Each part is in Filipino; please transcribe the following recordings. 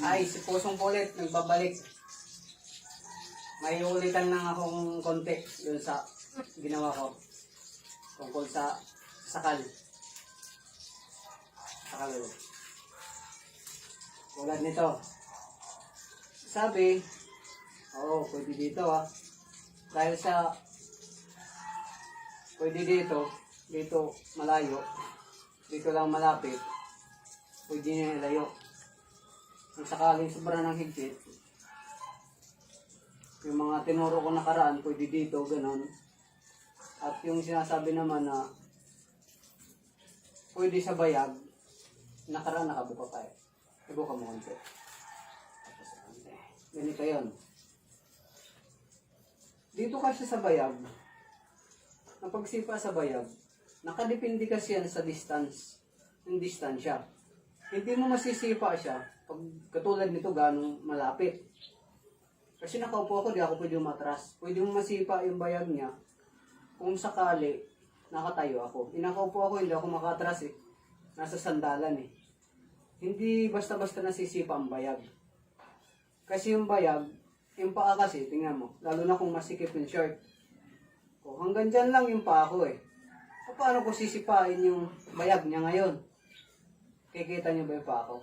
Ay, si Pusong Pulit, nagbabalik. May ulitan lang akong konti yun sa ginawa ko. Tungkol sa sakal. Sakal ulit. Tulad nito. Sabi, oo, pwede dito Dahil sa, pwede dito malayo, dito lang malapit, pwede niya ilayo. Kung sakaling sobra ng higpit, yung mga tinuro ko nakaraan, pwede dito, ganun. At yung sinasabi naman na pwede sa bayag, nakaraan nakabuka pa Ibuka mo konti. Ganito yun. Dito kasi sa bayag, ang pagsipa sa bayag, nakadepende kasi yan sa distance, yung distansya. Hindi mo masisipa siya pag katulad nito ganong malapit. Kasi nakaupo ako, di ako pwede umatras. Pwede mo masipa yung bayag niya kung sakali nakatayo ako. Inakaupo ako, hindi ako makatras Nasa sandalan Hindi basta-basta nasisipa ang bayag. Kasi yung bayag, yung paa kasi, tingnan mo, lalo na kung masikip yung shirt. O, hanggang dyan lang yung paa ko Paano ko sisipain yung bayag niya ngayon? Kikita niyo ba yung paa ko?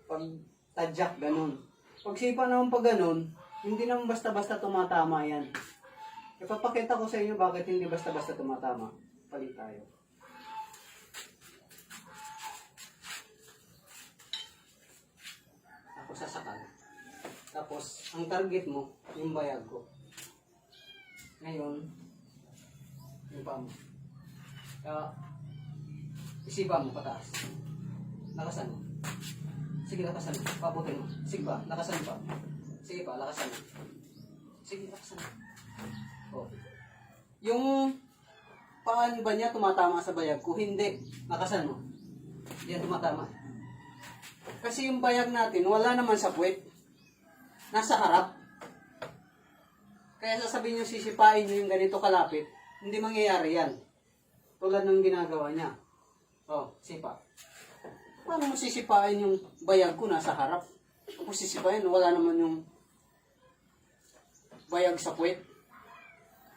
Pag tadyak, ganun. Pag sipa naman pag ganun, hindi naman basta-basta tumatama yan. Ipapakita ko sa inyo bakit hindi basta-basta tumatama. Palit tayo. Ako sasakal. Tapos, ang target mo, yung bayag ko. Ngayon, yung paa mo. Isipa mo pataas. Lakasan mo. Sige, lakasan mo. Pabutin mo. Sige pa, lakasan mo pa. Sige pa, lakasan mo. Sige, lakasan mo. Oh. Yung paan ba niya tumatama sa bayag ko? Hindi. Lakasan mo. Hindi yan tumatama. Kasi yung bayag natin, wala naman sa puwet. Nasa harap. Kaya sasabihin nyo, sisipain nyo yung ganito kalapit, hindi mangyayari yan. Tulad ng ginagawa niya. Oh, sipa. Paano mo sisipain yung bayag ko nasa harap? Kung sisipain, wala naman yung bayag sa puwet.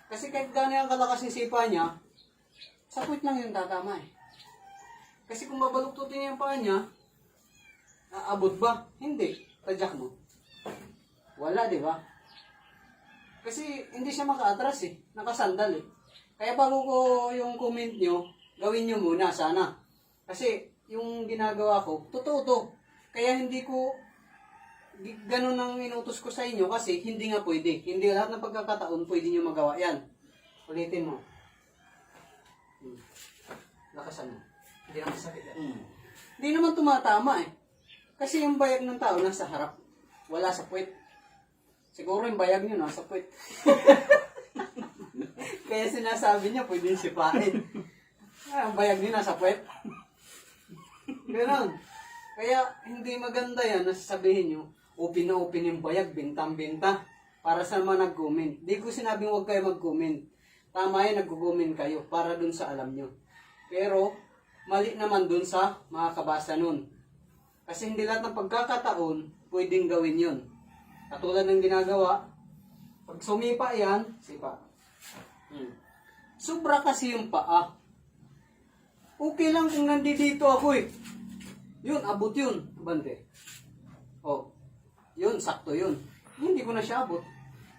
Kasi kahit gano'n ang kalakas yung sipa niya, sa puwet lang yung tatama Kasi kung babaluktutin niya yung paa niya, aabot ba? Hindi. Tadyak mo. Wala, di ba? Kasi hindi siya maka-atras Nakasandal Kaya bago ko yung comment nyo, gawin nyo muna sana. Kasi yung ginagawa ko, totoo to. Kaya hindi ko ganun ang inutos ko sa inyo kasi hindi nga pwede. Hindi lahat ng pagkakataon pwede nyo magawa yan. Ulitin mo. Lakasan mo. Hindi naman sakit Hindi naman tumatama Kasi yung bayag ng tao nasa harap. Wala sa puwet. Siguro yung bayag nyo nasa puwet. Kaya sinasabi niya pwede sipain. Ang bayag nyo nasa puwet. Ganon. Kaya hindi maganda yan na sasabihin nyo, open na open yung bayag, bintang-binta. Para sa mga nag-comment. Di ko sinabing huwag kayo mag-comment. Tama yan, nag-comment kayo para dun sa alam nyo. Pero, mali naman dun sa mga kabasa nun. Kasi hindi lahat ng pagkakataon, pwedeng gawin yun. Katulad ng ginagawa, pag sumipa yan, sipa. Sobra kasi yung paa. Okay lang kung nandito ako Yun, abot yun, bante. Oh, yun, sakto yun. Hindi ko na siya abot.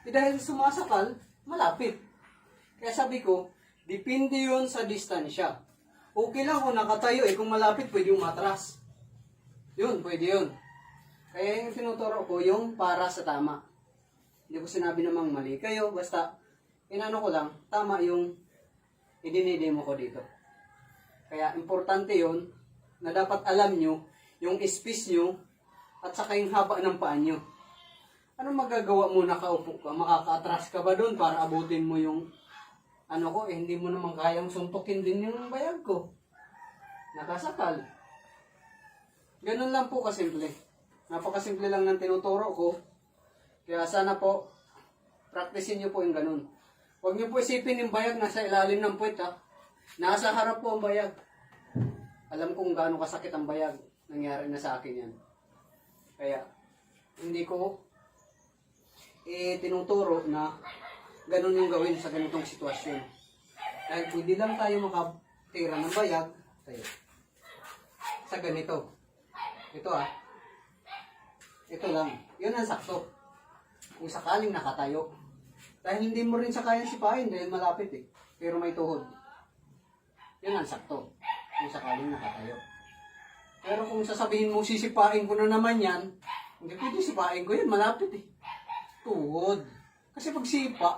Dahil sumasakal, malapit. Kaya sabi ko, depende yun sa distansya. Okay lang kung nakatayo kung malapit, pwede umatras. Yun, pwede yun. Kaya yung tinuturo ko, yung para sa tama. Hindi ko sinabi namang mali kayo, basta inano ko lang, tama yung idinidemo ko dito. Kaya importante yun, na dapat alam nyo, yung space nyo, at saka yung haba ng paa nyo. Ano magagawa mo nakaupo ka? Makaka-atras ka ba doon para abutin mo yung ano ko? Hindi mo naman kayang suntukin din yung bayag ko. Nakasakal. Ganun lang po kasimple. Napakasimple lang ng tinuturo ko. Kaya sana po, practicein nyo po yung ganun. Huwag nyo po isipin yung bayag nasa ilalim ng puwet Nasa harap po ang bayag. Alam kong gaano kasakit ang bayag. Nangyari na sa akin yan. Kaya, hindi ko tinuturo na ganun yung gawin sa ganitong sitwasyon. Dahil pwede lang tayo makatira ng bayag tayo. Sa ganito. Ito ito lang. Yun ang sakto. Kung sakaling nakatayo. Dahil hindi mo rin sa kayang sipain dahil malapit eh. Pero may tuhod. Yun ang sakto. Kung sakaling nakatayo. Pero kung sasabihin mo sisipain ko na naman yan, hindi pwede sipain ko yan. Malapit eh. Tuhod. Kasi pag sipa,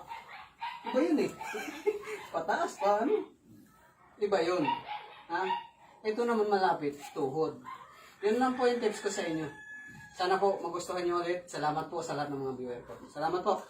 iba yun eh. Pataas pa ano. Iba yun. Ha? Ito naman malapit. Tuhod. Yun lang po yung tips ko sa inyo. Sana po magustuhan nyo ulit. Salamat po sa lahat ng mga viewer ko. Salamat po.